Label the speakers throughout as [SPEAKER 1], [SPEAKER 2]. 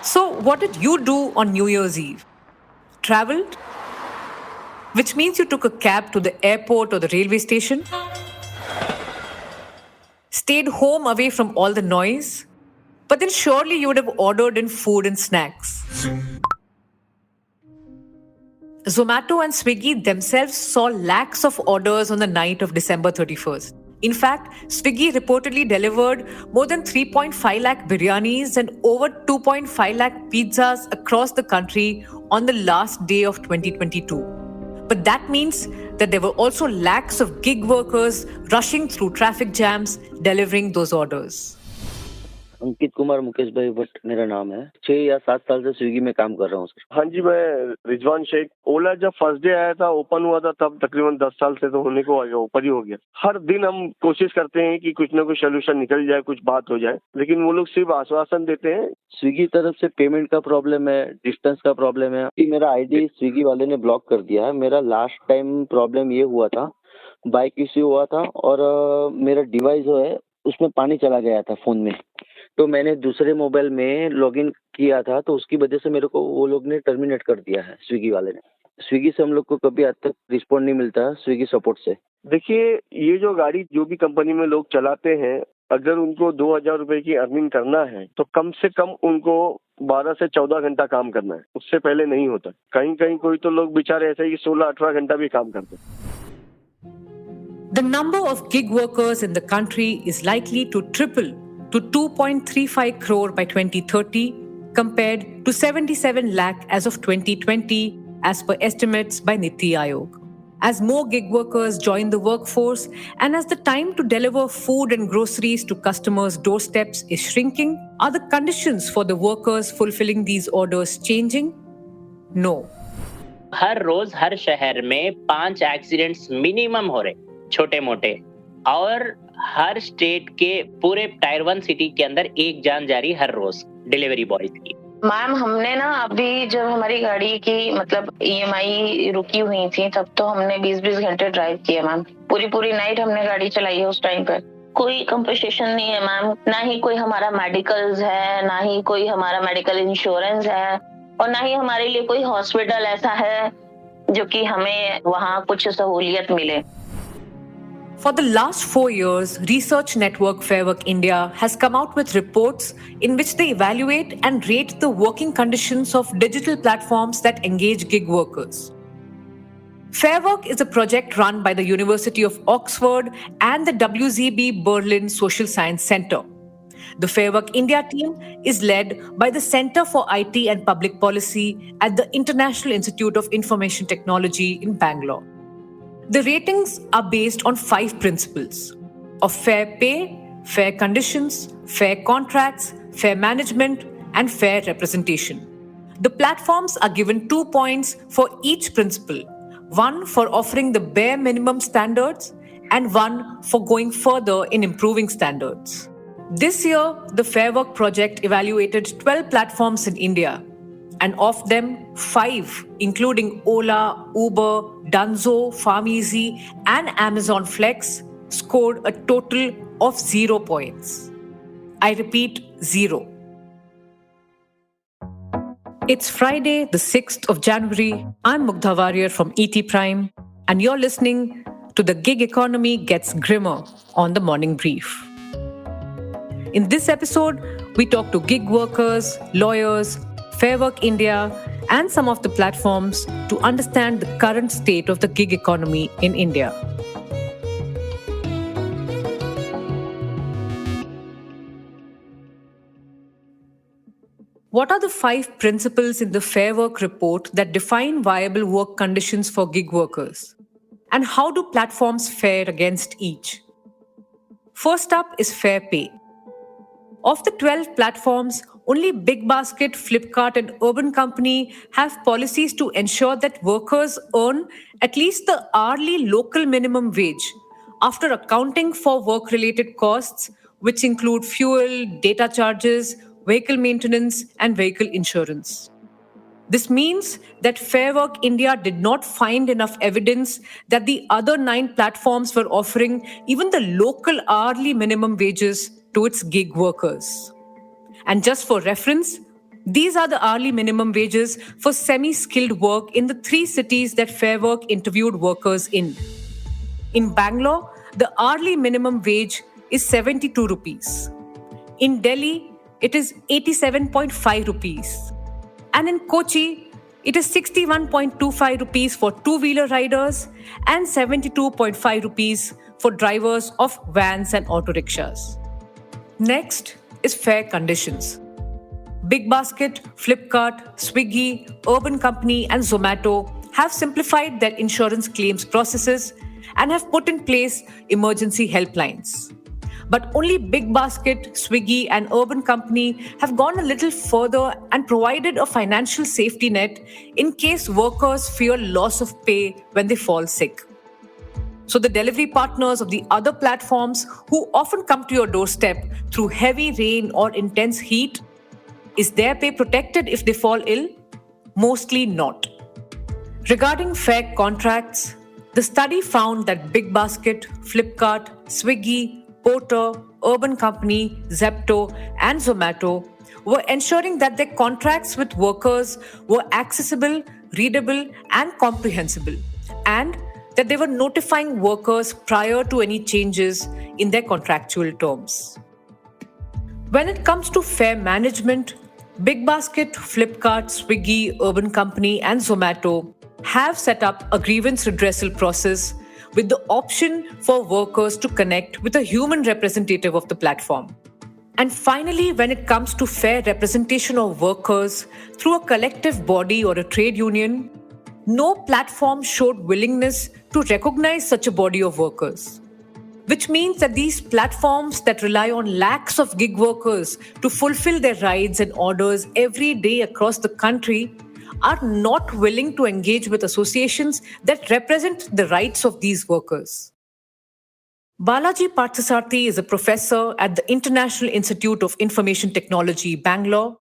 [SPEAKER 1] So, what did you do on New Year's Eve? Traveled? Which means you took a cab to the airport or the railway station? Stayed home away from all the noise? But then surely you would have ordered in food and snacks. Zomato and Swiggy themselves saw lakhs of orders on the night of December 31st. In fact, Swiggy reportedly delivered more than 3.5 lakh biryanis and over 2.5 lakh pizzas across the country on the last day of 2022. But that means that there were also lakhs of gig workers rushing through traffic jams, delivering those orders.
[SPEAKER 2] Ankit Kumar Mukesh भाई भट्ट मेरा नाम है। 6 या 7 साल से Swiggy में काम कर रहा हूँ सर।
[SPEAKER 3] हाँ जी, मैं रिजवान शेख। ओला जब फर्स्ट डे आया था, ओपन हुआ था, तब तकरीबन 10 साल से तो होने को आ गया, ऊपर ही हो गया। हर दिन हम कोशिश करते हैं कि कुछ ना कुछ सोल्यूशन निकल जाए, कुछ बात हो जाए, लेकिन वो लोग सिर्फ आश्वासन देते हैं।
[SPEAKER 2] स्विगी तरफ से पेमेंट का प्रॉब्लम है, डिस्टेंस का प्रॉब्लम है। मेरा आईडी स्विगी वाले ने ब्लॉक कर दिया है। मेरा लास्ट टाइम प्रॉब्लम ये हुआ था, बाइक इश्यू हुआ था और मेरा डिवाइस जो है उसमें पानी चला गया था फोन में, तो मैंने दूसरे मोबाइल में लॉगिन किया था, तो उसकी वजह से मेरे को वो लोग ने टर्मिनेट कर दिया है स्विगी वाले ने। स्विगी से हम लोग को कभी आज तक रिस्पॉन्ड नहीं मिलता स्विगी सपोर्ट से।
[SPEAKER 3] देखिए, ये जो गाड़ी जो भी कंपनी में लोग चलाते हैं, अगर उनको 2,000 रुपए की अर्निंग करना है तो कम से कम उनको 12 से 14 घंटा काम करना है, उससे पहले नहीं होता। कहीं कहीं कोई तो लोग बेचारे ऐसे ही 16-18 घंटा भी काम करते हैं।
[SPEAKER 1] The number of gig workers in the country is likely to triple to 2.35 crore by 2030 compared to 77 lakh as of 2020 as per estimates by Niti Aayog. As more gig workers join the workforce and as the time to deliver food and groceries to customers' doorsteps is shrinking, are the conditions for the workers fulfilling these orders changing? No.
[SPEAKER 4] हर रोज हर शहर में 5 accidents minimum हो रहे, छोटे मोटे, और हर state के पूरे tyre 1 city के अंदर एक जान जा रही हर रोज डिलीवरी बॉयज की।
[SPEAKER 5] मैम, हमने ना अभी जब हमारी गाड़ी की मतलब EMI रुकी हुई थी, तब तो हमने 20-20 घंटे ड्राइव किया मैम। पूरी नाइट हमने गाड़ी चलाई है उस टाइम पर। कोई कंपनसेशन नहीं है मैम, ना ही कोई हमारा मेडिकल्स है, ना ही कोई हमारा मेडिकल इंश्योरेंस है, और ना ही हमारे लिए कोई हॉस्पिटल ऐसा है जो कि हमें वहाँ कुछ सहूलियत मिले।
[SPEAKER 1] For the last 4 years, research network Fair Work India has come out with reports in which they evaluate and rate the working conditions of digital platforms that engage gig workers. Fair Work is a project run by the University of Oxford and the WZB Berlin Social Science Center. The Fair Work India team is led by the Center for IT and Public Policy at the International Institute of Information Technology in Bangalore. The ratings are based on 5 principles of fair pay, fair conditions, fair contracts, fair management, and fair representation. The platforms are given 2 points for each principle, 1 for offering the bare minimum standards and 1 for going further in improving standards. This year, the Fair Work project evaluated 12 platforms in India, and of them, 5, including Ola, Uber, Dunzo, PharmEasy, and Amazon Flex, scored a total of 0 points. I repeat, 0. It's Friday, the 6th of January. I'm Mugdha Warrior from ET Prime, and you're listening to The Gig Economy Gets Grimmer on The Morning Brief. In this episode, we talk to gig workers, lawyers, Fair Work India, and some of the platforms to understand the current state of the gig economy in India. What are the 5 principles in the Fair Work report that define viable work conditions for gig workers? And how do platforms fare against each? First up is fair pay. Of the 12 platforms, only BigBasket, Flipkart, and Urban Company have policies to ensure that workers earn at least the hourly local minimum wage after accounting for work-related costs, which include fuel, data charges, vehicle maintenance, and vehicle insurance. This means that Fair Work India did not find enough evidence that the other 9 platforms were offering even the local hourly minimum wages to its gig workers. And just for reference, These are the hourly minimum wages for semi-skilled work in the 3 cities that Fair Work interviewed workers in. In Bangalore, the hourly minimum wage is 72 rupees. In Delhi, it is 87.5 rupees. And in Kochi, it is 61.25 rupees for two-wheeler riders and 72.5 rupees for drivers of vans and auto rickshaws. Next is fair conditions. BigBasket, Flipkart, Swiggy, Urban Company, and Zomato have simplified their insurance claims processes and have put in place emergency helplines. But only BigBasket, Swiggy, and Urban Company have gone a little further and provided a financial safety net in case workers fear loss of pay when they fall sick. So the delivery partners of the other platforms who often come to your doorstep through heavy rain or intense heat, is their pay protected if they fall ill? Mostly not. Regarding fair contracts, the study found that BigBasket, Flipkart, Swiggy, Porter, Urban Company, Zepto, and Zomato were ensuring that their contracts with workers were accessible, readable, and comprehensible, and that they were notifying workers prior to any changes in their contractual terms. When it comes to fair management, BigBasket, Flipkart, Swiggy, Urban Company, and Zomato have set up a grievance redressal process with the option for workers to connect with a human representative of the platform. And finally, when it comes to fair representation of workers through a collective body or a trade union, no platform showed willingness to recognize such a body of workers. Which means that these platforms that rely on lakhs of gig workers to fulfill their rides and orders every day across the country are not willing to engage with associations that represent the rights of these workers. Balaji Parthasarathy is a professor at the International Institute of Information Technology, Bangalore.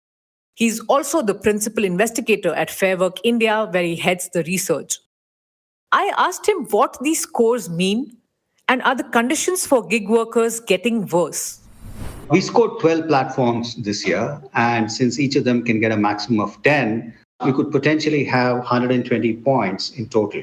[SPEAKER 1] He is also the principal investigator at Fair Work India, where he heads the research. I asked him what these scores mean and are the conditions for gig workers getting worse?
[SPEAKER 6] We scored 12 platforms this year, and since each of them can get a maximum of 10, we could potentially have 120 points in total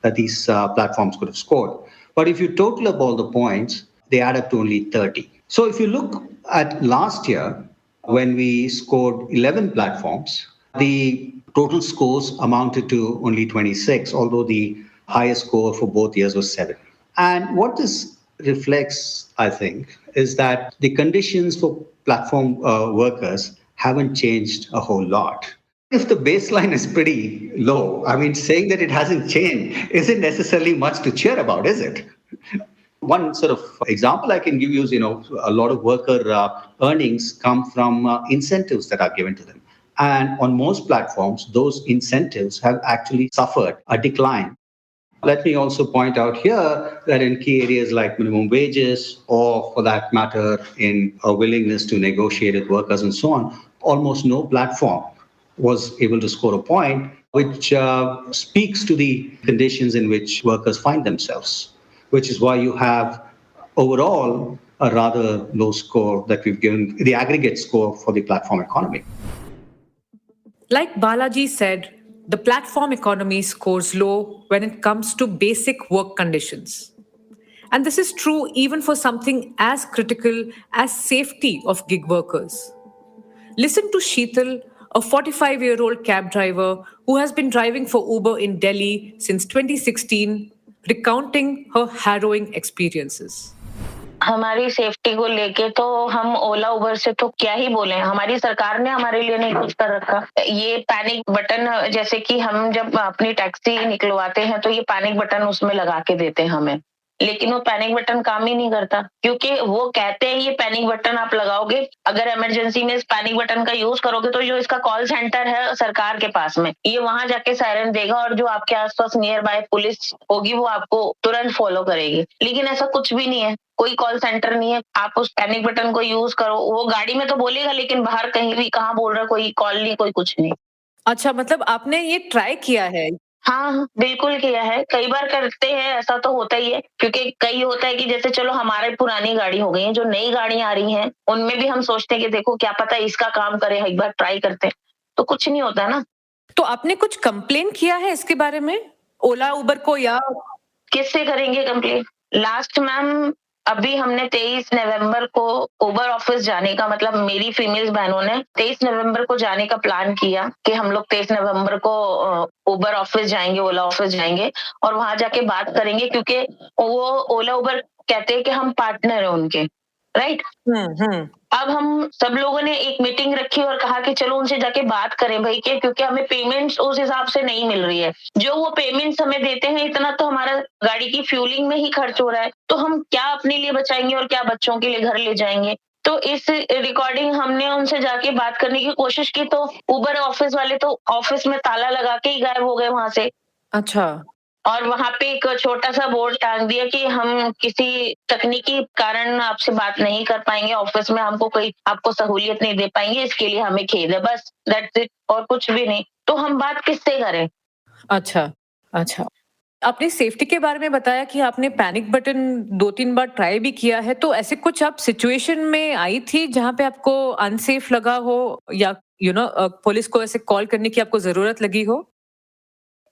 [SPEAKER 6] that these platforms could have scored. But if you total up all the points, they add up to only 30. So if you look at last year, when we scored 11 platforms, the total scores amounted to only 26, although the highest score for both years was 7. And what this reflects, I think, is that the conditions for platform workers haven't changed a whole lot. If the baseline is pretty low, I mean, saying that it hasn't changed isn't necessarily much to cheer about, is it? One sort of example I can give you is, a lot of worker earnings come from incentives that are given to them. And on most platforms, those incentives have actually suffered a decline. Let me also point out here that in key areas like minimum wages, or for that matter, in a willingness to negotiate with workers and so on, almost no platform was able to score a point, which speaks to the conditions in which workers find themselves, which is why you have overall a rather low score that we've given, the aggregate score for the platform economy.
[SPEAKER 1] Like Balaji said, the platform economy scores low when it comes to basic work conditions. And this is true even for something as critical as safety of gig workers. Listen to Sheetal, a 45-year-old cab driver who has been driving for Uber in Delhi since 2016, recounting her harrowing experiences.
[SPEAKER 5] हमारी safety को लेके तो हम ओला उबर से तो क्या ही बोले, हमारी सरकार ने हमारे लिए नहीं कुछ कर रखा। ये पैनिक बटन, जैसे कि हम जब अपनी टैक्सी निकलवाते हैं तो ये पैनिक बटन उसमें लगा के देते हैं हमें, लेकिन वो पैनिक बटन काम ही नहीं करता, क्योंकि वो कहते हैं ये पैनिक बटन आप लगाओगे, अगर इमरजेंसी में इस पैनिक बटन का यूज करोगे तो जो इसका कॉल सेंटर है सरकार के पास में, ये वहां जाके सायरन देगा और जो आपके आसपास नियर बाय पुलिस होगी वो आपको तुरंत फॉलो करेगी। लेकिन ऐसा कुछ भी नहीं है, कोई कॉल सेंटर नहीं है। आप उस पैनिक बटन को यूज करो, वो गाड़ी में तो बोलेगा लेकिन बाहर कहीं भी कहाँ बोल रहा, कोई कॉल नहीं, कोई कुछ नहीं।
[SPEAKER 1] अच्छा, मतलब आपने ये ट्राई किया है?
[SPEAKER 5] हाँ, बिल्कुल किया है। कई बार करते हैं, ऐसा तो होता ही है, क्योंकि कई होता है कि जैसे चलो हमारी पुरानी गाड़ी हो गई है, जो नई गाड़ियाँ आ रही हैं, उनमें भी हम सोचते हैं कि देखो क्या पता इसका काम करे, एक बार ट्राई करते हैं, तो कुछ नहीं होता ना।
[SPEAKER 1] तो आपने कुछ कंप्लेन किया है इसके बारे में? ओला, उबर को या
[SPEAKER 5] किससे करेंगे कंप्लेन? लास्ट मैम अभी हमने 23 नवंबर को उबर ऑफिस जाने का, मतलब मेरी फीमेल बहनों ने 23 नवंबर को जाने का प्लान किया कि हम लोग 23 नवंबर को उबर ऑफिस जाएंगे, ओला ऑफिस जाएंगे और वहां जाके बात करेंगे, क्योंकि वो ओला उबर कहते हैं कि हम पार्टनर है उनके, राइट।
[SPEAKER 1] हम्म।
[SPEAKER 5] अब हम सब लोगों ने एक मीटिंग रखी और कहा कि चलो उनसे जाके बात करें भाई के, क्योंकि हमें पेमेंट्स उस हिसाब से नहीं मिल रही है। जो वो पेमेंट्स हमें देते हैं इतना तो हमारा गाड़ी की फ्यूलिंग में ही खर्च हो रहा है, तो हम क्या अपने लिए बचाएंगे और क्या बच्चों के लिए घर ले जाएंगे। तो इस रिकॉर्डिंग हमने उनसे जाके बात करने की कोशिश की, तो उबर ऑफिस वाले तो ऑफिस में ताला लगा के ही गायब हो गए वहां से।
[SPEAKER 1] अच्छा।
[SPEAKER 5] और वहां पे एक छोटा सा बोर्ड टांग दिया कि हम किसी तकनीकी कारण आपसे बात नहीं कर पाएंगे, ऑफिस में हमको कोई आपको सहूलियत नहीं दे पाएंगे, इसके लिए हमें खेद है, बस दैट्स इट, और कुछ भी नहीं। तो हम बात किससे करें?
[SPEAKER 1] अच्छा। अच्छा। आपने सेफ्टी के बारे में बताया कि आपने पैनिक बटन 2-3 बार ट्राई भी किया है, तो ऐसे कुछ आप सिचुएशन में आई थी जहाँ पे आपको अनसेफ लगा हो या पुलिस को ऐसे कॉल करने की आपको ज़रूरत लगी हो?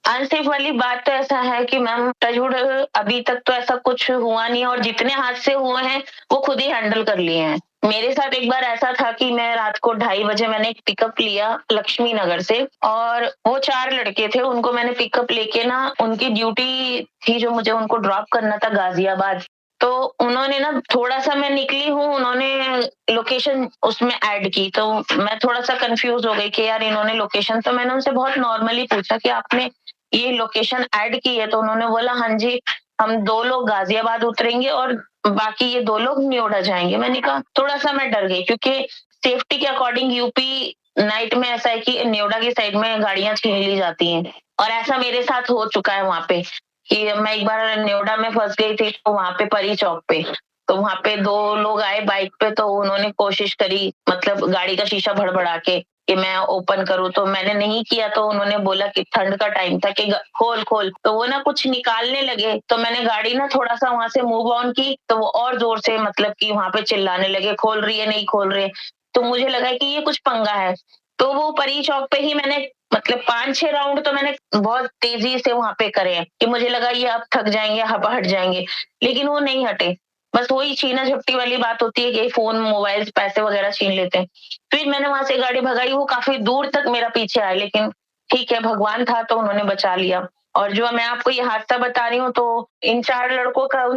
[SPEAKER 5] अनसेफ वाली बात तो ऐसा है कि मैम टचवुड अभी तक तो ऐसा कुछ हुआ नहीं है, और जितने हादसे हुए हैं वो खुद ही हैंडल कर लिए हैं। मेरे साथ एक बार ऐसा था कि मैं रात को 2:30 बजे मैंने एक पिकअप लिया लक्ष्मी नगर से, और वो 4 लड़के थे, उनको मैंने पिकअप लेके ना, उनकी ड्यूटी थी जो मुझे उनको ड्रॉप करना था गाजियाबाद। तो उन्होंने ना, थोड़ा सा मैं निकली हूँ, उन्होंने लोकेशन उसमें ऐड की, तो मैं थोड़ा सा कंफ्यूज हो गई कि यार इन्होंने लोकेशन, तो मैंने उनसे बहुत नॉर्मली पूछा कि आपने ये लोकेशन ऐड की है? तो उन्होंने बोला हाँ जी, हम 2 लोग गाजियाबाद उतरेंगे और बाकी ये 2 लोग न्योडा जाएंगे। मैंने कहा, थोड़ा सा मैं डर गई, क्योंकि सेफ्टी के अकॉर्डिंग यूपी नाइट में ऐसा है कि न्योडा की साइड में गाड़ियां छीन ली जाती हैं, और ऐसा मेरे साथ हो चुका है वहां पे कि मैं एक बार न्योडा में फंस गई थी, तो वहां पे परी चौक पे, तो वहां पे 2 लोग आए बाइक पे, तो उन्होंने कोशिश करी, मतलब गाड़ी का शीशा भड़बड़ा के कि मैं ओपन करूँ, तो मैंने नहीं किया, तो उन्होंने बोला कि ठंड का टाइम था कि खोल खोल, तो वो ना कुछ निकालने लगे, तो मैंने गाड़ी ना थोड़ा सा वहां से मूव ऑन की, तो वो और जोर से, मतलब कि वहां पे चिल्लाने लगे, खोल रही है नहीं खोल रही है। तो मुझे लगा कि ये कुछ पंगा है, तो वो परी चौक पे ही मैंने, मतलब 5-6 राउंड तो मैंने बहुत तेजी से वहां पे करे हैं कि मुझे लगा ये अब थक जाएंगे, हट जाएंगे, लेकिन वो नहीं हटे। बस वही छीना झपटी वाली बात होती है कि फोन, मोबाइल, पैसे वगैरह छीन लेते हैं। फिर मैंने वहां से गाड़ी भगाई, वो काफी दूर तक मेरा पीछे आए, लेकिन ठीक है, भगवान था तो उन्होंने बचा लिया। और जो मैं आपको ये हादसा बता रही हूँ, तो इन 4 लड़कों का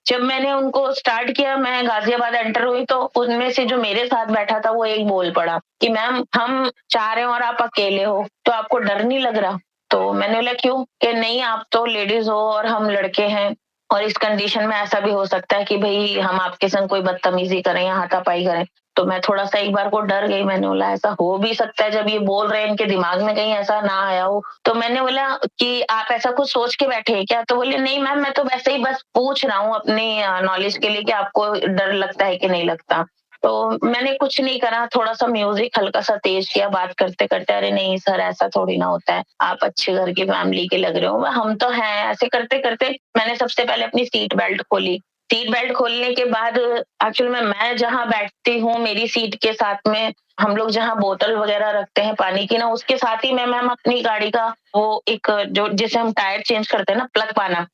[SPEAKER 5] जब मैंने उनको स्टार्ट किया, मैं गाजियाबाद एंटर हुई, तो उनमें से जो मेरे साथ बैठा था वो एक बोल पड़ा कि मैम हम 4 हैं और आप अकेले हो, तो आपको डर नहीं लग रहा? तो मैंने बोला क्यों? कि नहीं, आप तो लेडीज हो और हम लड़के हैं, और इस कंडीशन में ऐसा भी हो सकता है कि भाई हम आपके संग कोई बदतमीजी करें या हाथापाई करें। तो मैं थोड़ा सा एक बार को डर गई, मैंने बोला ऐसा हो भी सकता है, जब ये बोल रहे हैं इनके दिमाग में कहीं ऐसा ना आया हो। तो मैंने बोला कि आप ऐसा कुछ सोच के बैठे हैं क्या? तो बोले नहीं मैम, मैं तो वैसे ही बस पूछ रहा हूँ अपनी नॉलेज के लिए कि आपको डर लगता है कि नहीं लगता। तो मैंने कुछ नहीं करा, थोड़ा सा म्यूजिक हल्का सा तेज किया, बात करते करते, अरे नहीं सर ऐसा थोड़ी ना होता है, आप अच्छे घर की फैमिली के लग रहे हो, हम तो हैं। ऐसे करते करते मैंने सबसे पहले अपनी सीट बेल्ट खोली। सीट बेल्ट खोलने के बाद एक्चुअल में मैं जहाँ बैठती हूँ, मेरी सीट के साथ में हम लोग जहाँ बोतल वगैरह रखते हैं पानी की ना, उसके साथ ही मैं मैम अपनी गाड़ी का वो एक जो जिसे हम टायर चेंज करते हैं ना, प्लग पाना,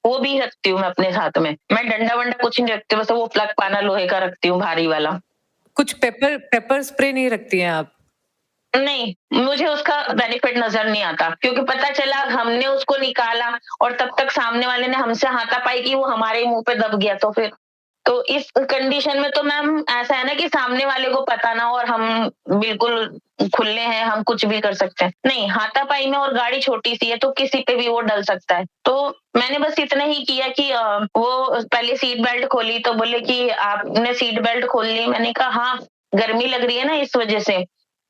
[SPEAKER 5] वो भी रखती हूँ मैं अपने साथ में। मैं डंडा वंडा कुछ नहीं रखती, बस वो प्लग पाना लोहे का रखती हूँ, भारी वाला।
[SPEAKER 1] कुछ पेपर स्प्रे नहीं रखती हैं आप?
[SPEAKER 5] नहीं, मुझे उसका बेनिफिट नजर नहीं आता, क्योंकि पता चला हमने उसको निकाला और तब तक सामने वाले ने हमसे हाथापाई की, वो हमारे मुंह पे दब गया, तो फिर तो इस कंडीशन में तो मैम ऐसा है ना कि सामने वाले को पता ना हो और हम बिल्कुल खुले हैं, हम कुछ भी कर सकते हैं। नहीं, हाथापाई में, और गाड़ी छोटी सी है तो किसी पे भी वो डल सकता है। तो मैंने बस इतना ही किया कि वो पहले सीट बेल्ट खोली, तो बोले कि आपने सीट बेल्ट खोल ली? मैंने कहा हाँ, गर्मी लग रही है ना इस वजह से।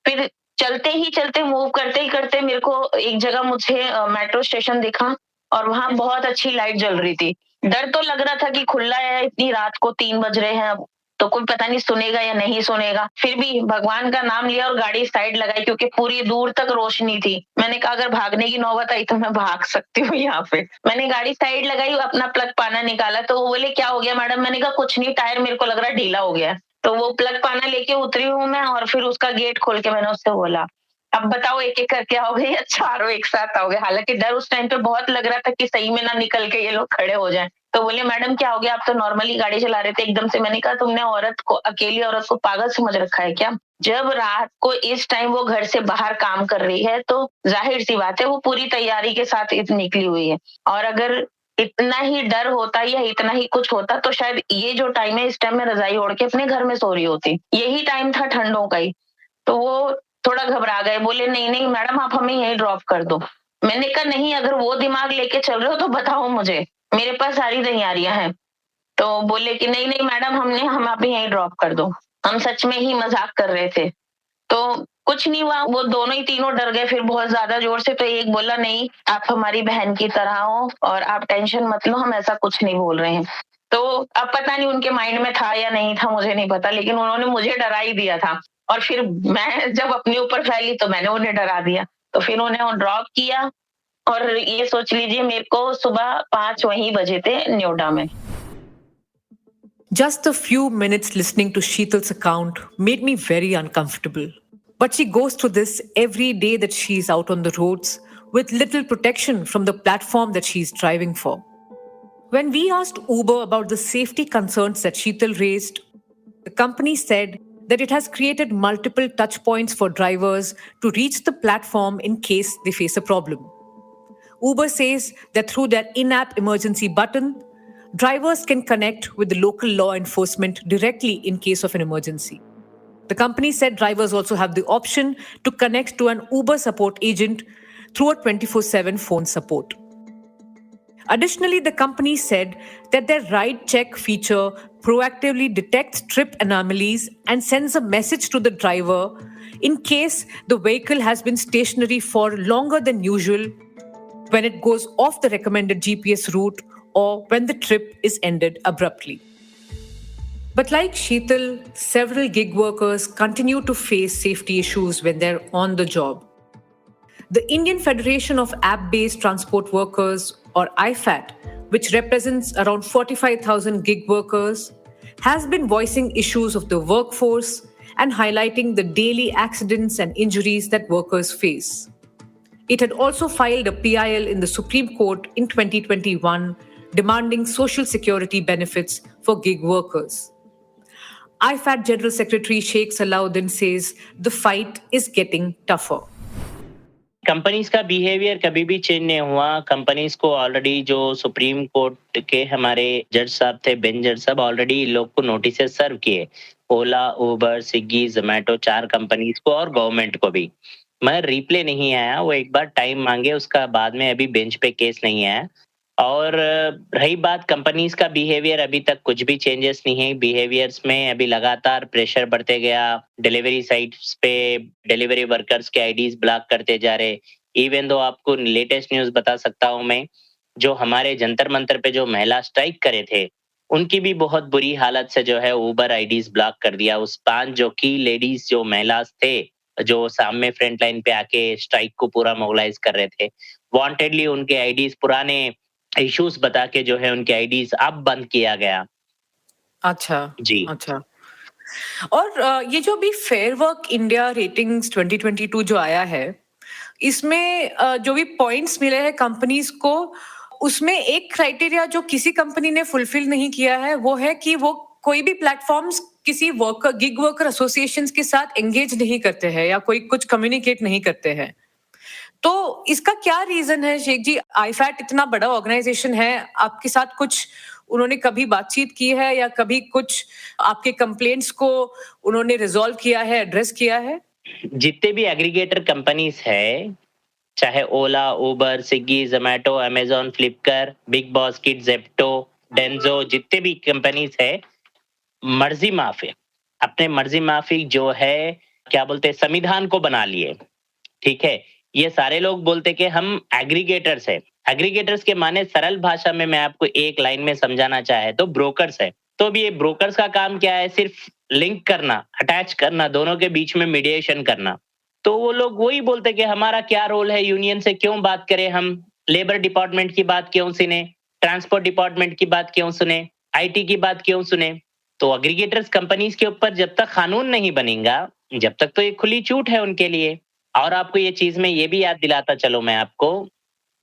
[SPEAKER 5] फिर चलते ही चलते, मूव करते ही करते, मेरे को एक जगह मुझे मेट्रो स्टेशन दिखा और वहां बहुत अच्छी लाइट जल रही थी। डर तो लग रहा था कि खुला है, इतनी रात को 3 बज रहे हैं, अब तो कोई पता नहीं सुनेगा या नहीं सुनेगा। फिर भी भगवान का नाम लिया और गाड़ी साइड लगाई, क्योंकि पूरी दूर तक रोशनी थी। मैंने कहा अगर भागने की नौबत आई तो मैं भाग सकती हूँ यहाँ पे। मैंने गाड़ी साइड लगाई, अपना प्लग पाना निकाला, तो वो बोले क्या हो गया मैडम? मैंने कहा कुछ नहीं, टायर मेरे को लग रहा है ढीला हो गया है। तो वो प्लग पाना लेके उतरी हूँ मैं, और फिर उसका गेट खोल के मैंने उससे बोला अब बताओ एक एक करके आओगे या चारों एक साथ आओगे? हालांकि डर उस टाइम पे बहुत लग रहा था कि सही में ना निकल के ये लोग खड़े हो जाएं। तो बोले मैडम क्या हो गया? आप तो नॉर्मली गाड़ी चला रहे थे एकदम से। मैंने कहा तुमने औरत को, अकेली औरत को पागल समझ रखा है क्या? जब रात को इस टाइम वो घर से बाहर काम कर रही है तो जाहिर सी बात है वो पूरी तैयारी के साथ निकली हुई है। और अगर इतना ही डर होता या इतना ही कुछ होता तो शायद ये जो टाइम है, इस टाइम में रजाई ओढ़ के अपने घर में सो रही होती। यही टाइम था ठंडों का ही। तो वो थोड़ा घबरा गए, बोले नहीं नहीं मैडम आप हमें यहीं ड्रॉप कर दो। मैंने कहा नहीं, अगर वो दिमाग लेके चल रहे हो तो बताओ मुझे, मेरे पास सारी तैयारियां हैं। तो बोले कि नहीं नहीं मैडम हम आप यहीं ड्रॉप कर दो। हम सच में ही मजाक कर रहे थे। तो कुछ नहीं हुआ, वो दोनों ही तीनों डर गए फिर बहुत ज्यादा जोर से। तो एक बोला नहीं आप हमारी बहन की तरह हो और आप टेंशन मत लो, हम ऐसा कुछ नहीं बोल रहे हैं। तो अब पता नहीं उनके माइंड में था या नहीं था, मुझे नहीं पता, लेकिन उन्होंने मुझे डरा ही दिया था। और फिर मैं जब अपने ऊपर फैली तो मैंने उन्हें डरा दिया। तो फिर उन्हें ड्रॉप किया और ये सोच लीजिए मेरे को सुबह 5 वहीं बजे थे न्योडा में।
[SPEAKER 1] Just a few minutes listening to Sheetal's account made me very uncomfortable. But she goes through this every day that she's out on the roads with little protection from the platform that she's driving for. When we asked Uber about the safety concerns that Sheetal raised, the company said that it has created multiple touch points for drivers to reach the platform in case they face a problem. Uber says that through their in-app emergency button, drivers can connect with the local law enforcement directly in case of an emergency. The company said drivers also have the option to connect to an Uber support agent through a 24/7 phone support. Additionally, the company said that their ride check feature proactively detects trip anomalies and sends a message to the driver in case the vehicle has been stationary for longer than usual, when it goes off the recommended GPS route, or when the trip is ended abruptly. But like Sheetal, several gig workers continue to face safety issues when they're on the job. The Indian Federation of App-Based Transport Workers, or IFAT, which represents around 45,000 gig workers, has been voicing issues of the workforce and highlighting the daily accidents and injuries that workers face. It had also filed a PIL in the Supreme Court in 2021 demanding social security benefits for gig workers. IFAT General Secretary Sheikh Salahuddin says the fight is getting tougher.
[SPEAKER 4] Companies का behaviour कभी भी change नहीं हुआ। Companies को already जो supreme court के हमारे जज साहब थे, बेंच जज साहब, ऑलरेडी लोग को नोटिस सर्व किए। ओला, उबर, स्विगी, जोमेटो, 4 कंपनीज को और गवर्नमेंट को भी। मगर रिप्ले नहीं आया, वो एक बार टाइम मांगे, उसका बाद में अभी बेंच पे केस नहीं आया। और रही बात कंपनीज का बिहेवियर, अभी तक कुछ भी चेंजेस नहीं है बिहेवियर्स में। अभी लगातार प्रेशर बढ़ते गया। डिलीवरी साइट्स पे डिलीवरी वर्कर्स के आईडीज ब्लॉक करते जा रहे। इवन दो आपको लेटेस्ट न्यूज बता सकता हूं मैं, जो हमारे जंतर मंतर पे जो महिला स्ट्राइक करे थे, उनकी भी बहुत बुरी हालत से जो है ऊबर आईडीज ब्लॉक कर दिया। उस 5 जो की लेडीज जो महिला थे, जो सामने फ्रंट लाइन पे आके स्ट्राइक को पूरा मोबिलाइज कर रहे थे, वांटेडली उनके आईडीज, पुराने इश्यूज बता के जो है उनके आईडीज अब बंद किया गया।
[SPEAKER 1] अच्छा
[SPEAKER 4] जी।
[SPEAKER 1] अच्छा। और ये जो भी फेयर वर्क इंडिया रेटिंग्स 2022 जो आया है, इसमें जो भी पॉइंट्स मिले हैं कंपनीज को, उसमें एक क्राइटेरिया जो किसी कंपनी ने फुलफिल नहीं किया है वो है कि वो कोई भी प्लेटफॉर्म्स किसी गिग वर्कर एसोसिएशंस के साथ एंगेज नहीं करते हैं या कोई कुछ कम्युनिकेट नहीं करते हैं। तो इसका क्या रीजन है शेख जी? आईफैट इतना बड़ा ऑर्गेनाइजेशन है, आपके साथ कुछ उन्होंने कभी बातचीत की है या कभी कुछ आपके कंप्लेंट्स को उन्होंने रिजॉल्व किया है, एड्रेस किया है?
[SPEAKER 4] जितने भी एग्रीगेटर कंपनीज है, चाहे Ola, Uber, Swiggy, Zomato, Amazon, Flipkart, Big Basket, Zepto, Dunzo, जितने भी कंपनीज है, मर्जी माफिक, अपने मर्जी माफिक जो है क्या बोलते हैं, संविधान को बना लिए। ठीक है, ये सारे लोग बोलते कि हम एग्रीगेटर्स है। एग्रीगेटर्स के माने सरल भाषा में मैं आपको एक लाइन में समझाना चाहे तो ब्रोकर्स है। तो भी ये ब्रोकर्स का काम क्या है, सिर्फ लिंक करना, अटैच करना, दोनों के बीच में मीडिएशन करना। तो वो लोग वही बोलते कि हमारा क्या रोल है, यूनियन से क्यों बात करें हम, लेबर डिपार्टमेंट की बात क्यों सुने, ट्रांसपोर्ट डिपार्टमेंट की बात क्यों सुने, आईटी की बात क्यों सुने। तो एग्रीगेटर्स कंपनीज के ऊपर जब तक कानून नहीं बनेगा, जब तक तो ये खुली छूट है उनके लिए। और आपको ये चीज में ये भी याद दिलाता चलो मैं आपको,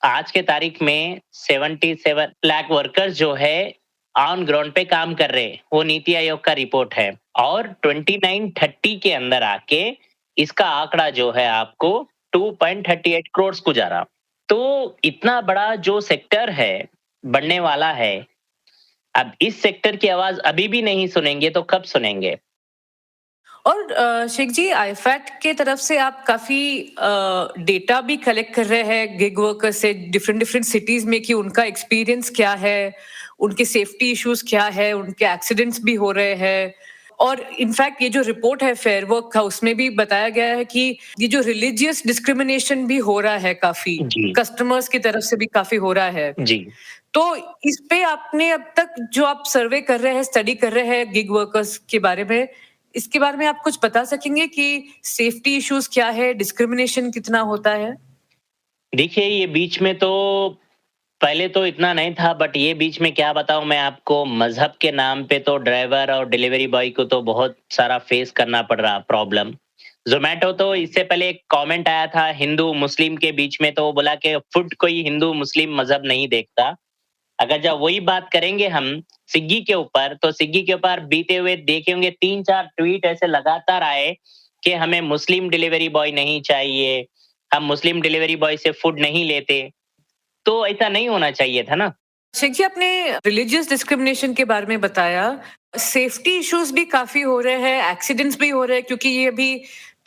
[SPEAKER 4] आज के तारीख में 77 लाख वर्कर्स जो है ऑन ग्राउंड पे काम कर रहे हैं, वो नीति आयोग का रिपोर्ट है। और 2930 के अंदर आके इसका आंकड़ा जो है आपको 2.38 करोड़ गुजारा। तो इतना बड़ा जो सेक्टर है बढ़ने वाला है, अब इस सेक्टर की आवाज अभी भी नहीं सुनेंगे तो कब सुनेंगे।
[SPEAKER 1] और शेख जी, आईफैक्ट के तरफ से आप काफी डेटा भी कलेक्ट कर रहे हैं गिग वर्कर्स से डिफरेंट सिटीज में कि उनका एक्सपीरियंस क्या है, उनके सेफ्टी इश्यूज क्या है, उनके एक्सीडेंट्स भी हो रहे हैं। और इनफैक्ट ये जो रिपोर्ट है फेयर वर्क का, उसमें भी बताया गया है कि ये जो रिलीजियस डिस्क्रिमिनेशन भी हो रहा है काफी, कस्टमर्स की तरफ से भी काफी हो रहा है
[SPEAKER 4] जी।
[SPEAKER 1] तो इस पे आपने अब तक जो आप सर्वे कर रहे हैं, स्टडी कर रहे हैं गिग वर्कर्स के बारे में, इसके बारे में आप कुछ बता सकेंगे कि सेफ्टी इश्यूज क्या है, डिस्क्रिमिनेशन कितना होता है?
[SPEAKER 4] देखिए, ये बीच में तो पहले तो इतना नहीं था, बट ये बीच में क्या बताऊं मैं आपको, मजहब के नाम पे तो ड्राइवर और डिलीवरी बॉय को तो बहुत सारा फेस करना पड़ रहा प्रॉब्लम। जोमेटो तो इससे पहले एक कमेंट आया था हिंदू मुस्लिम के बीच में, तो वो बोला कि फूड कोई हिंदू मुस्लिम मजहब नहीं देखता। अगर जब वही बात करेंगे हम स्विगी के ऊपर, तो स्विगी के ऊपर बीते हुए देखे होंगे 3-4 ट्वीट ऐसे लगातार आए कि हमें मुस्लिम डिलीवरी बॉय नहीं चाहिए, हम मुस्लिम डिलीवरी बॉय से फूड नहीं लेते। तो ऐसा नहीं होना चाहिए था ना।
[SPEAKER 1] शेख जी, आपने रिलीजियस डिस्क्रिमिनेशन के बारे में बताया, सेफ्टी इश्यूज भी काफी हो रहे हैं, एक्सीडेंट्स भी हो रहे हैं, क्योंकि ये अभी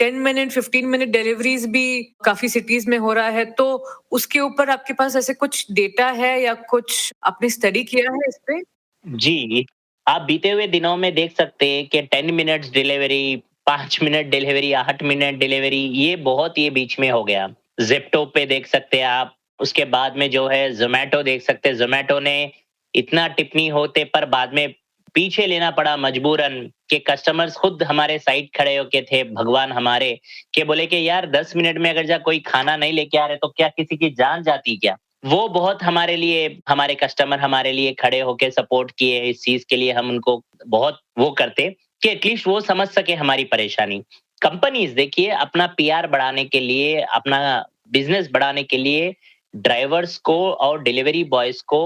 [SPEAKER 1] 10 मिनट 15 मिनट डिलीवरीज भी काफी सिटीज में हो रहा है। तो उसके ऊपर आपके पास ऐसे कुछ डेटा है या कुछ आपने स्टडी किया है इस पे?
[SPEAKER 4] जी, आप बीते हुए दिनों में देख सकते हैं कि 10 minutes delivery, 5 minute delivery, 8 minute delivery, ये बहुत ये बीच में हो गया। ज़ेप्टो पे देख सकते हैं आप, उसके बाद में जो है ज़ोमैटो देख सकते हैं। ज़ोमैटो ने इतना टिप्पणी होते पर बाद में पीछे लेना पड़ा मजबूरन, कि कस्टमर्स खुद हमारे साइड खड़े होके थे, भगवान हमारे, कि बोले कि यार 10 मिनट में अगर जा कोई खाना नहीं लेके आ रहे तो क्या किसी की जान जाती क्या? वो बहुत हमारे लिए, हमारे कस्टमर हमारे लिए खड़े होके सपोर्ट किए। इस चीज के लिए हम उनको बहुत वो करते कि एटलीस्ट वो समझ सके हमारी परेशानी। कंपनीज देखिए, अपना पीआर बढ़ाने के लिए, अपना बिजनेस बढ़ाने के लिए ड्राइवर्स को और डिलीवरी बॉयज को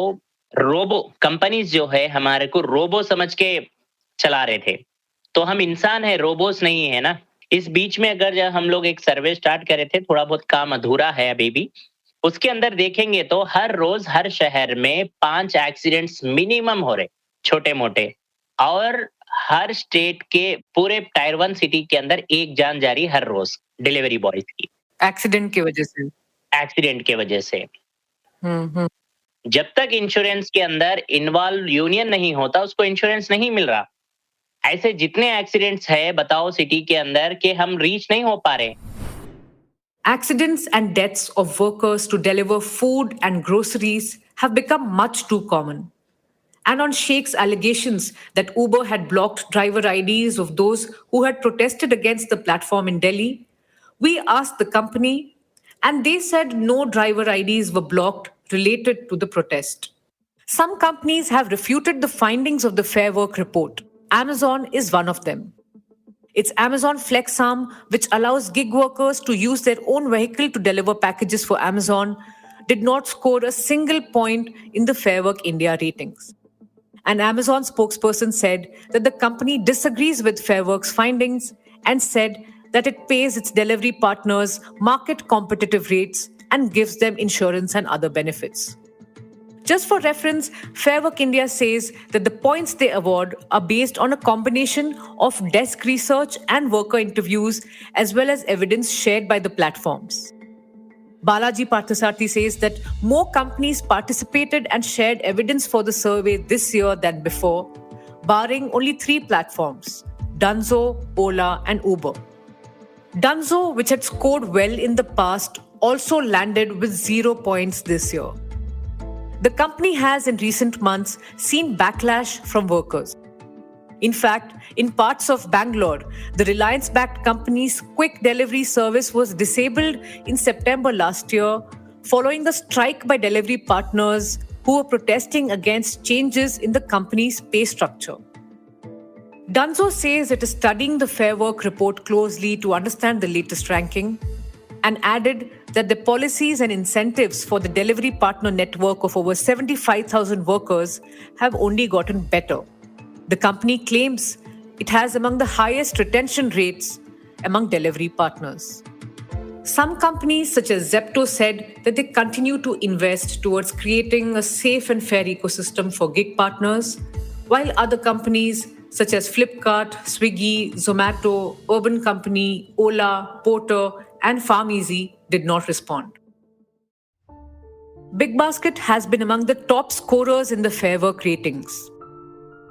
[SPEAKER 4] रोबो, कंपनीज जो है हमारे को रोबो समझ के चला रहे थे। तो हम इंसान है, रोबोस नहीं है ना। इस बीच में अगर जब हम लोग एक सर्वे स्टार्ट करे थे, थोड़ा बहुत काम अधूरा है अभी भी, उसके अंदर देखेंगे तो हर रोज हर शहर में 5 एक्सीडेंट्स मिनिमम हो रहे, छोटे मोटे। और हर स्टेट के पूरे टायर 1 सिटी के अंदर एक जान जा रही हर रोज डिलीवरी बॉयज की,
[SPEAKER 1] एक्सीडेंट की वजह से।
[SPEAKER 4] एक्सीडेंट के वजह से। जब तक इंश्योरेंस के अंदर इन्वॉल्व यूनियन नहीं होता, उसको इंश्योरेंस नहीं मिल रहा। ऐसे जितने एक्सीडेंट्स है बताओ सिटी के अंदर, कि हम रीच नहीं हो पा रहे।
[SPEAKER 1] Accidents and deaths of workers to deliver food and groceries have become much too common. And on Sheikh's allegations that Uber had blocked driver IDs of those who had protested against the platform in Delhi, we asked the company, and they said no driver IDs were blocked related to the protest. Some companies have refuted the findings of the Fair Work report. Amazon is one of them. It's Amazon Flex Arm, which allows gig workers to use their own vehicle to deliver packages for Amazon, did not score a single point in the Fair Work India ratings. An Amazon spokesperson said that the company disagrees with Fair Work's findings and said that it pays its delivery partners market competitive rates and gives them insurance and other benefits. Just for reference, Fair Work India says that the points they award are based on a combination of desk research and worker interviews, as well as evidence shared by the platforms. Balaji Parthasarthi says that more companies participated and shared evidence for the survey this year than before, barring only 3 platforms: Dunzo, Ola, and Uber. Dunzo, which had scored well in the past, also landed with 0 points this year. The company has in recent months seen backlash from workers. In fact, in parts of Bangalore, the Reliance-backed company's quick delivery service was disabled in September last year following a strike by delivery partners who were protesting against changes in the company's pay structure. Dunzo says it is studying the Fair Work report closely to understand the latest ranking and added that the policies and incentives for the delivery partner network of over 75,000 workers have only gotten better. The company claims it has among the highest retention rates among delivery partners. Some companies, such as Zepto, said that they continue to invest towards creating a safe and fair ecosystem for gig partners, while other companies, such as Flipkart, Swiggy, Zomato, Urban Company, Ola, Porter, and PharmEasy, did not respond. BigBasket has been among the top scorers in the Fair Work ratings.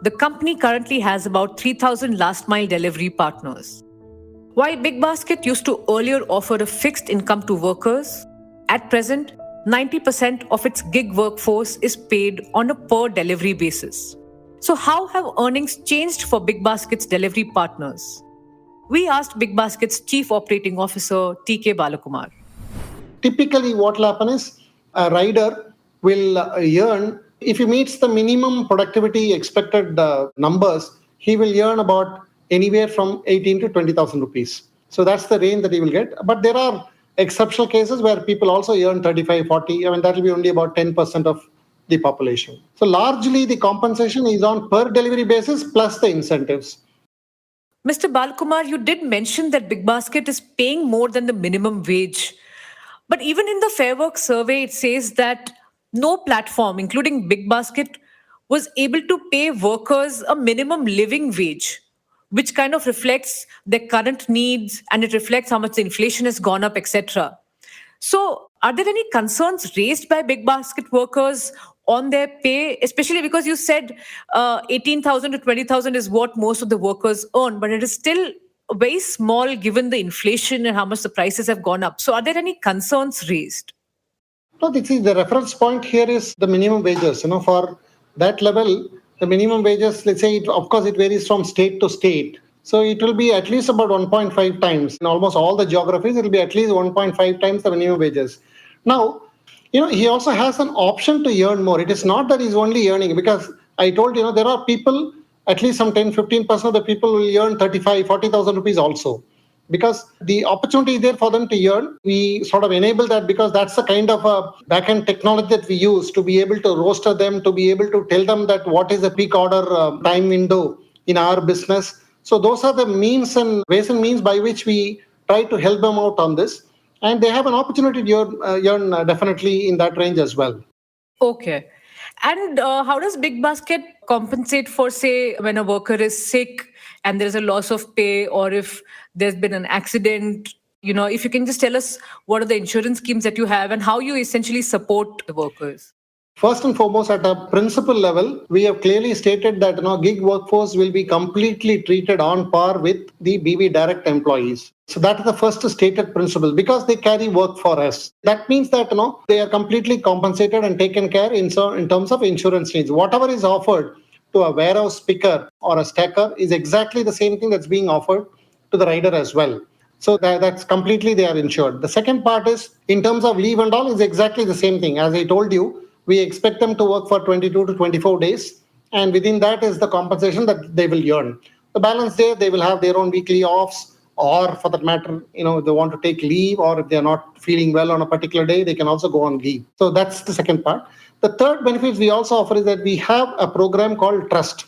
[SPEAKER 1] The company currently has about 3,000 last-mile delivery partners. While BigBasket used to earlier offer a fixed income to workers, at present, 90% of its gig workforce is paid on a per delivery basis. So how have earnings changed for BigBasket's delivery partners? We asked BigBasket's Chief Operating Officer, TK Balakumar.
[SPEAKER 7] Typically, what will happen is a rider will earn, if he meets the minimum productivity expected numbers, he will earn about anywhere from 18 to 20,000 rupees. So that's the range that he will get. But there are exceptional cases where people also earn 35, 40. I mean, that will be only about 10% of the population. So largely the compensation is on per delivery basis plus the incentives.
[SPEAKER 1] Mr. Balakumar, you did mention that BigBasket is paying more than the minimum wage. But even in the Fair Work survey, it says that no platform, including BigBasket, was able to pay workers a minimum living wage, which kind of reflects their current needs and it reflects how much the inflation has gone up, etc. So, are there any concerns raised by BigBasket workers on their pay, especially because you said 18,000 to 20,000 is what most of the workers earn, but it is still very small given the inflation and how much the prices have gone up. So, are there any concerns raised?
[SPEAKER 7] No, the reference point here is the minimum wages. For that level, the minimum wages, let's say, of course, it varies from state to state. So it will be at least about 1.5 times. In almost all the geographies, it will be at least 1.5 times the minimum wages. Now, he also has an option to earn more. It is not that he's only earning, because I told you, there are people, at least some 10-15% of the people will earn 35,000-40,000 rupees also. Because the opportunity is there for them to earn. We sort of enable that because that's the kind of a back-end technology that we use to be able to roster them, to be able to tell them that what is the peak order time window in our business. So those are the means and ways and means by which we try to help them out on this. And they have an opportunity to earn definitely in that range as well.
[SPEAKER 1] Okay. And how does BigBasket compensate for, say, when a worker is sick and there's a loss of pay, or if there's been an accident? If you can just tell us what are the insurance schemes that you have and how you essentially support the workers.
[SPEAKER 7] First and foremost, at a principal level, we have clearly stated that gig workforce will be completely treated on par with the BB direct employees. So that is the first stated principle, because they carry work for us. That means that they are completely compensated and taken care in terms of insurance needs. Whatever is offered to a warehouse picker or a stacker is exactly the same thing that's being offered to the rider as well. So that's completely they are insured. The second part is in terms of leave and all is exactly the same thing. As I told you, we expect them to work for 22 to 24 days. And within that is the compensation that they will earn. The balance there, they will have their own weekly offs, or for that matter, they want to take leave, or if they're not feeling well on a particular day, they can also go on leave. So that's the second part. The third benefit we also offer is that we have a program called Trust.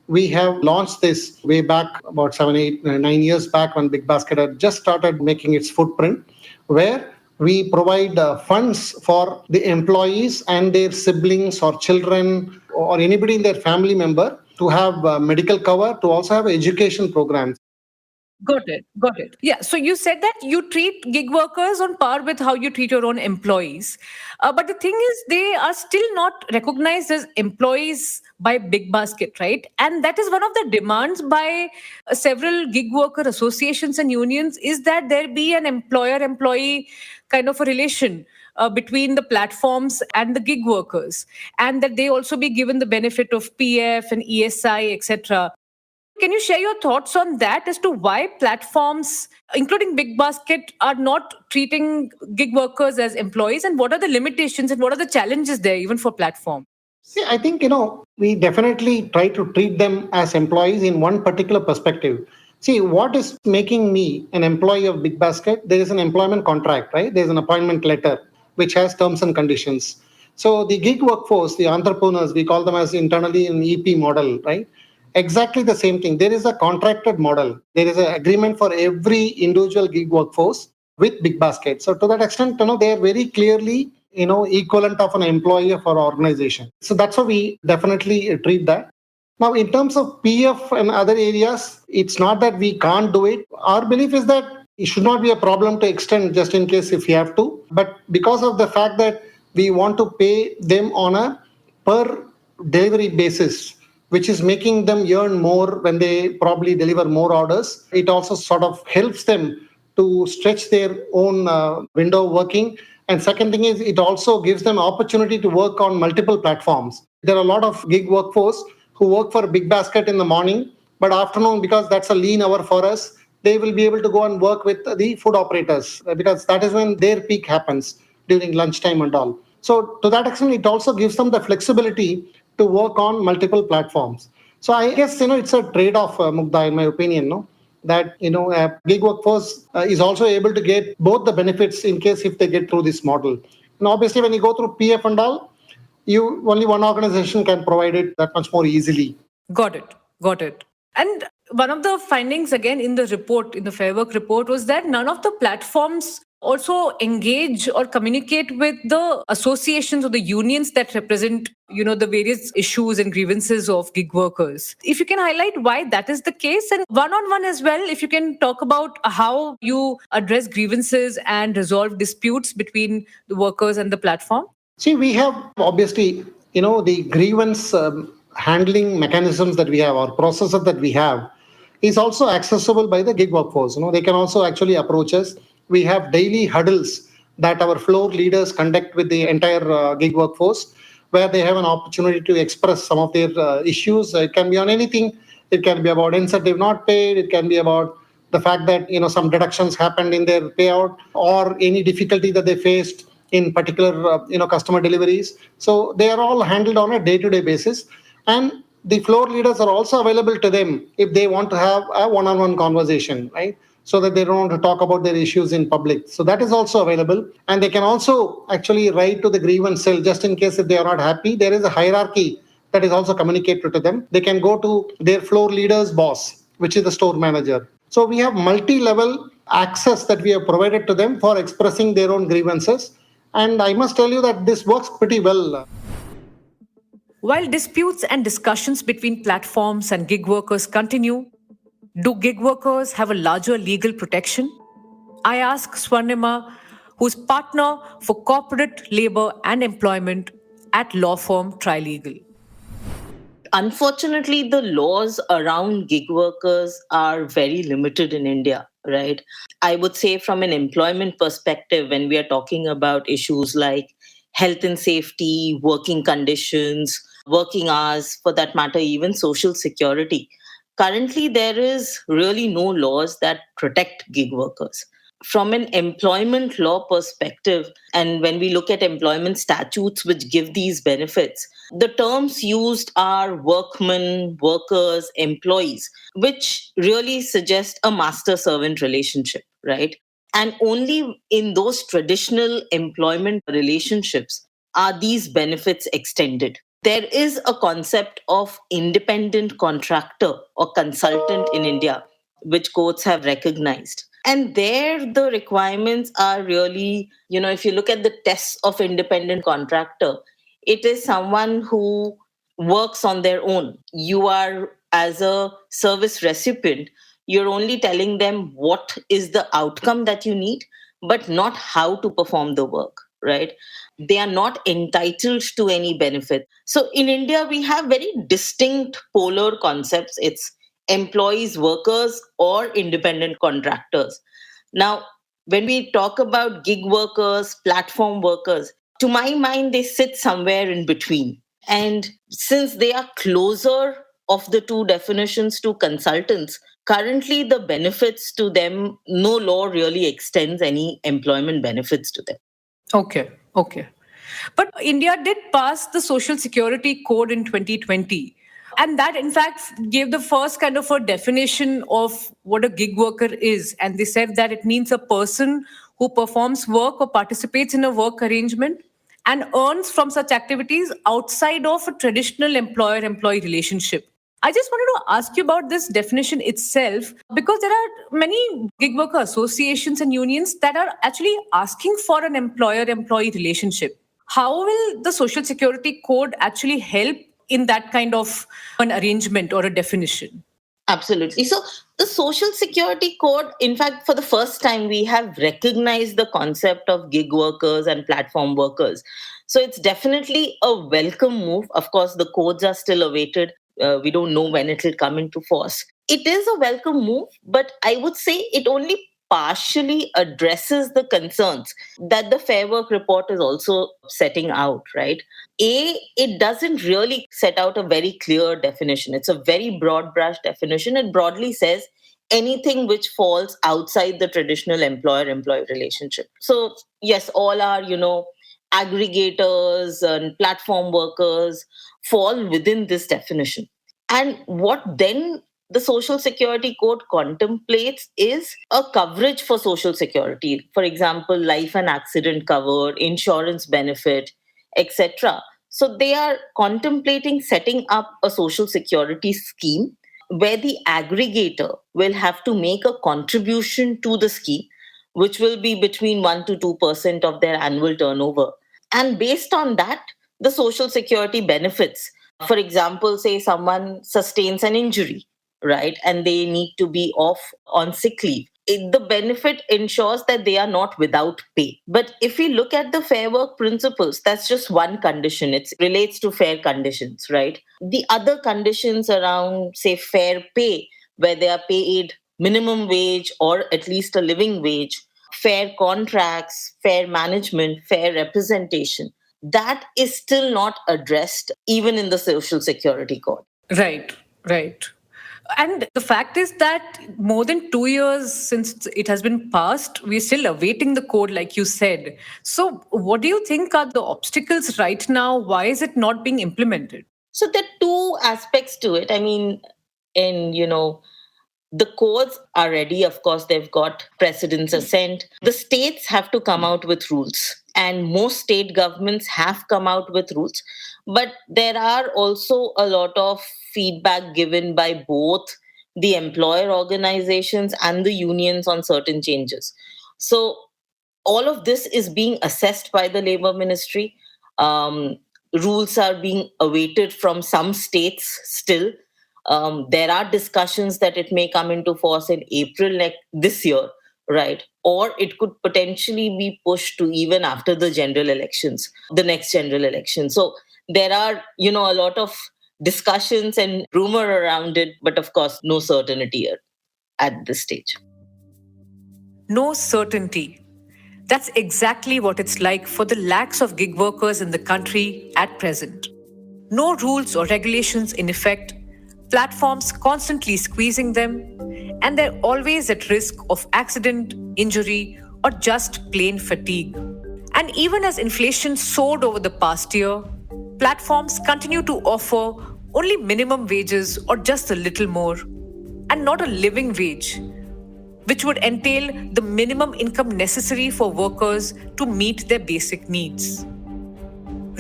[SPEAKER 7] We have launched this way back about 7, 8, 9 years back when BigBasket had just started making its footprint, where we provide funds for the employees and their siblings or children or anybody in their family member to have medical cover, to also have education programs.
[SPEAKER 1] Got it. Yeah. So you said that you treat gig workers on par with how you treat your own employees. But the thing is, they are still not recognized as employees by BigBasket, right? And that is one of the demands by several gig worker associations and unions, is that there be an employer-employee kind of a relation between the platforms and the gig workers, and that they also be given the benefit of PF and ESI, etc. Can you share your thoughts on that as to why platforms, including Big Basket, are not treating gig workers as employees, and what are the limitations and what are the challenges there even for platform?
[SPEAKER 7] See, I think, we definitely try to treat them as employees in one particular perspective. See, what is making me an employee of Big Basket? There is an employment contract, right? There's an appointment letter which has terms and conditions. So the gig workforce, the entrepreneurs, we call them as internally an EP model, right? Exactly the same thing. There is a contracted model. There is an agreement for every individual gig workforce with Big Basket. So to that extent, they are very clearly, equivalent of an employee of our organization. So that's how we definitely treat that. Now, in terms of PF and other areas, it's not that we can't do it. Our belief is that it should not be a problem to extend just in case if we have to. But because of the fact that we want to pay them on a per delivery basis, which is making them earn more when they probably deliver more orders, it also sort of helps them to stretch their own window working. And second thing is, it also gives them opportunity to work on multiple platforms. There are a lot of gig workforce who work for Big Basket in the morning, but afternoon, because that's a lean hour for us, they will be able to go and work with the food operators because that is when their peak happens during lunchtime and all. So to that extent, it also gives them the flexibility to work on multiple platforms. So I guess, it's a trade-off, Mugdha, in my opinion, no? That, a gig workforce is also able to get both the benefits in case if they get through this model. And obviously, when you go through PF and all, you only one organization can provide it that much more easily.
[SPEAKER 1] Got it. Got it. And one of the findings again in the report, in the Fair Work report, was that none of the platforms also engage or communicate with the associations or the unions that represent, the various issues and grievances of gig workers. If you can highlight why that is the case, and one-on-one as well, if you can talk about how you address grievances and resolve disputes between the workers and the platform.
[SPEAKER 7] See, we have obviously, the grievance handling mechanisms that we have or processes that we have is also accessible by the gig workforce. They can also actually approach us. We have daily huddles that our floor leaders conduct with the entire gig workforce, where they have an opportunity to express some of their issues. It can be on anything. It can be about incentive not paid. It can be about the fact that, some deductions happened in their payout or any difficulty that they faced in particular, customer deliveries. So they are all handled on a day-to-day basis. And the floor leaders are also available to them if they want to have a one-on-one conversation, right? So that they don't want to talk about their issues in public. So that is also available. And they can also actually write to the grievance cell just in case if they are not happy. There is a hierarchy that is also communicated to them. They can go to their floor leader's boss, which is the store manager. So we have multi-level access that we have provided to them for expressing their own grievances. And I must tell you that this works pretty well.
[SPEAKER 1] While disputes and discussions between platforms and gig workers continue, do gig workers have a larger legal protection? I ask Swarnima, who's partner for corporate labor and employment at law firm Trilegal.
[SPEAKER 8] Unfortunately, the laws around gig workers are very limited in India, right? I would say from an employment perspective, when we are talking about issues like health and safety, working conditions, working hours, for that matter, even social security, currently there is really no laws that protect gig workers. From an employment law perspective, and when we look at employment statutes which give these benefits, the terms used are workmen, workers, employees, which really suggest a master-servant relationship, right? And only in those traditional employment relationships are these benefits extended. There is a concept of independent contractor or consultant in India, which courts have recognized. And there, the requirements are really, if you look at the tests of independent contractor, it is someone who works on their own. You are, as a service recipient, you're only telling them what is the outcome that you need, but not how to perform the work, right? They are not entitled to any benefit. So in India, we have very distinct polar concepts. It's employees, workers, or independent contractors. Now, when we talk about gig workers, platform workers, to my mind, they sit somewhere in between. And since they are closer of the two definitions to consultants, currently the benefits to them, no law really extends any employment benefits to them.
[SPEAKER 1] Okay. But India did pass the Social Security Code in 2020. And that, in fact, gave the first kind of a definition of what a gig worker is. And they said that it means a person who performs work or participates in a work arrangement and earns from such activities outside of a traditional employer-employee relationship. I just wanted to ask you about this definition itself, because there are many gig worker associations and unions that are actually asking for an employer-employee relationship. How will the Social Security Code actually help in that kind of an arrangement or a definition?
[SPEAKER 8] Absolutely. So the Social Security Code, in fact, for the first time, we have recognized the concept of gig workers and platform workers. So it's definitely a welcome move. Of course, the codes are still awaited. We don't know when it will come into force. It is a welcome move, but I would say it only partially addresses the concerns that the Fair Work report is also setting out, right? It doesn't really set out a very clear definition. It's a very broad brush definition. It broadly says anything which falls outside the traditional employer-employee relationship. So yes, all our, aggregators and platform workers fall within this definition. And what then the Social Security Code contemplates is a coverage for Social Security. For example, life and accident cover, insurance benefit, etc. So they are contemplating setting up a Social Security scheme where the aggregator will have to make a contribution to the scheme, which will be between 1 to 2% of their annual turnover. And based on that, the Social Security benefits, for example, say someone sustains an injury, right, and they need to be off on sick leave. The benefit ensures that they are not without pay. But if we look at the Fair Work principles, that's just one condition. It relates to fair conditions, right? The other conditions around, say, fair pay, where they are paid minimum wage or at least a living wage, fair contracts, fair management, fair representation, that is still not addressed even in the Social Security Code.
[SPEAKER 1] Right. And the fact is that more than 2 years since it has been passed, we're still awaiting the code, like you said. So what do you think are the obstacles right now? Why is it not being implemented?
[SPEAKER 8] So there are two aspects to it. I mean, the codes are ready. Of course, they've got precedents assent. The states have to come out with rules. And most state governments have come out with rules. But there are also a lot of feedback given by both the employer organizations and the unions on certain changes. So all of this is being assessed by the Labour Ministry. Rules are being awaited from some states still. There are discussions that it may come into force in April this year, right? Or it could potentially be pushed to even after the general elections, the next general election. So there are, a lot of discussions and rumor around it, but of course, no certainty at this stage.
[SPEAKER 1] No certainty. That's exactly what it's like for the lakhs of gig workers in the country at present. No rules or regulations in effect, platforms constantly squeezing them, and they're always at risk of accident, injury, or just plain fatigue. And even as inflation soared over the past year, platforms continue to offer only minimum wages or just a little more, and not a living wage, which would entail the minimum income necessary for workers to meet their basic needs.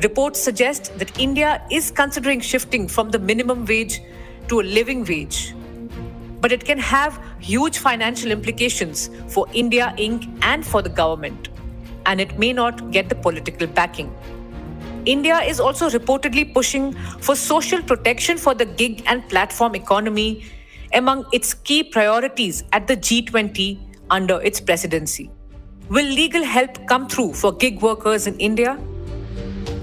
[SPEAKER 1] Reports suggest that India is considering shifting from the minimum wage to a living wage. But it can have huge financial implications for India Inc. and for the government. And it may not get the political backing. India is also reportedly pushing for social protection for the gig and platform economy among its key priorities at the G20 under its presidency. Will legal help come through for gig workers in India?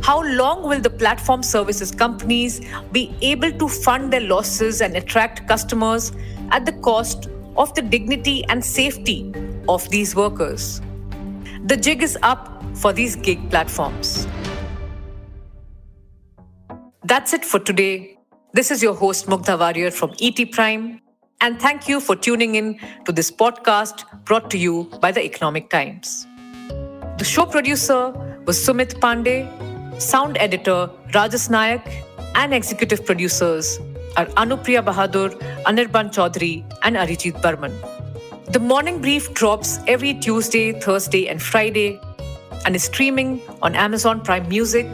[SPEAKER 1] How long will the platform services companies be able to fund their losses and attract customers at the cost of the dignity and safety of these workers? The jig is up for these gig platforms. That's it for today. This is your host Mugdha Warrior from ET Prime, and thank you for tuning in to this podcast brought to you by the Economic Times. The show producer was Sumit Pandey, sound editor Rajas Nayak, and executive producers are Anupriya Bahadur, Anirban Chaudhary, and Arijit Burman. The Morning Brief drops every Tuesday, Thursday, and Friday and is streaming on Amazon Prime Music,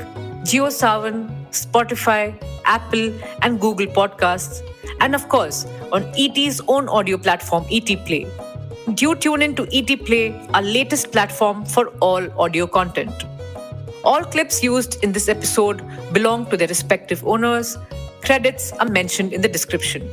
[SPEAKER 1] JioSaavn, Spotify, Apple, and Google Podcasts, and of course on ET's own audio platform, ET Play. Do tune in to ET Play, our latest platform for all audio content. All clips used in this episode belong to their respective owners. Credits are mentioned in the description.